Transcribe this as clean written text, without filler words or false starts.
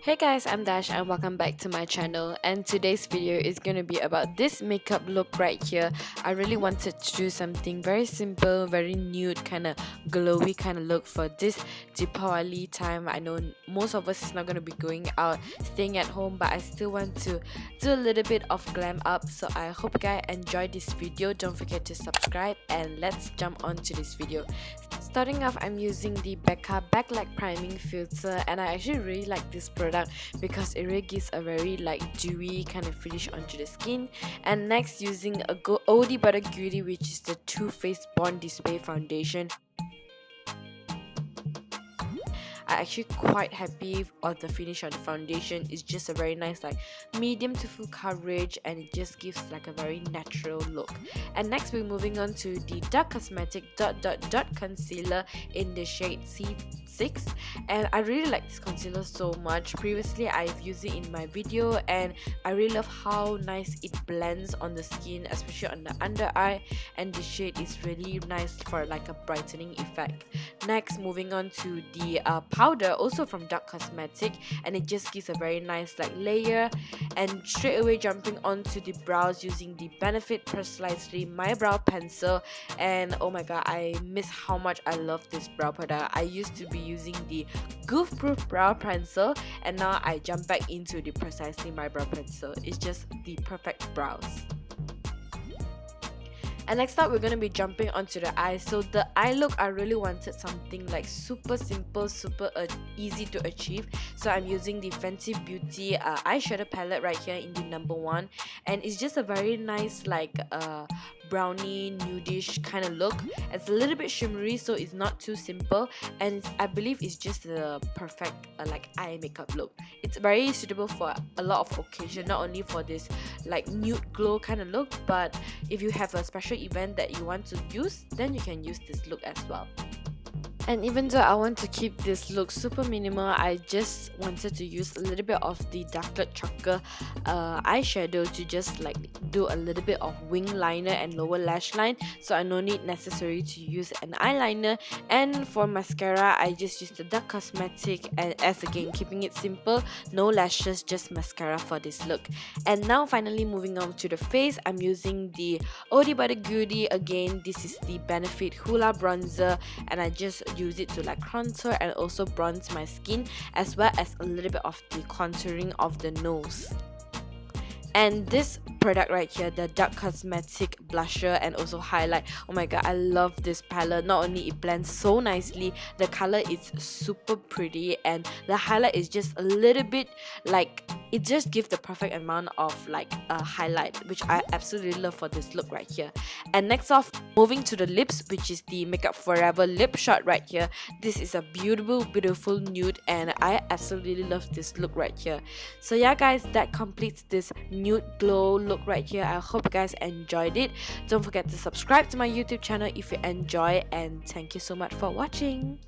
Hey guys, I'm Dash and welcome back to my channel, and today's video is going to be about this makeup look right here. I really wanted to do something very simple, very nude, kind of glowy kind of look for this Deepavali time. I know most of us is not going to be going out, staying at home, but I still want to do a little bit of glam up. So I hope you guys enjoy this video. Don't forget to subscribe and let's jump on to this video. Starting off, I'm using the Becca Backlight priming filter, and I actually really like this product because it really gives a very dewy kind of finish onto the skin. And next, using a oldie but a goodie, which is the Too Faced Born This Way foundation. I'm actually quite happy with the finish on the foundation. It's just a very nice medium to full coverage, and it just gives a very natural look. And next, we're moving on to the Dark Cosmetic concealer in the shade C6, and I really like this concealer so much. Previously I've used it in my video, and I really love how nice it blends on the skin, especially on the under eye, and the shade is really nice for a brightening effect. Next, moving on to the powder, also from Dark Cosmetic, and it just gives a very nice layer. And straight away jumping onto the brows, using the Benefit Precisely My Brow Pencil, and oh my god, I miss how much I love this brow product. I used to be using the Goof Proof Brow Pencil, and now I jump back into the Precisely My Brow Pencil. It's just the perfect brows. And next up, we're going to be jumping onto the eyes. So the eye look, I really wanted something super simple, super easy to achieve. So I'm using the Fenty Beauty eyeshadow palette right here in the #1, and it's just a very nice brownie nudish kind of look. It's a little bit shimmery, so it's not too simple, and I believe it's just the perfect eye makeup look. It's very suitable for a lot of occasion, not only for this nude glow kind of look, but if you have a special event that you want to use, then you can use this look as well. And even though I want to keep this look super minimal, I just wanted to use a little bit of the Darker Chocolate eyeshadow to just do a little bit of wing liner and lower lash line, so I no need necessary to use an eyeliner. And for mascara, I just used the Dark Cosmetic, and as again, keeping it simple, no lashes, just mascara for this look. And now finally moving on to the face, I'm using the Oldie but a Goodie again. This is the Benefit Hoola Bronzer, and I just use it to contour and also bronze my skin, as well as a little bit of the contouring of the nose. And this product right here, the Dark Cosmetic blusher and also highlight, oh my god, I love this palette. Not only it blends so nicely, the color is super pretty, and the highlight is just a little bit it just gives the perfect amount of a highlight, which I absolutely love for this look right here. And next off, moving to the lips, which is the Makeup Forever lip shot right here. This is a beautiful nude, and I absolutely love this look right here. So yeah guys, that completes this nude glow look right here. I hope you guys enjoyed it. Don't forget to subscribe to my YouTube channel if you enjoy, and thank you so much for watching.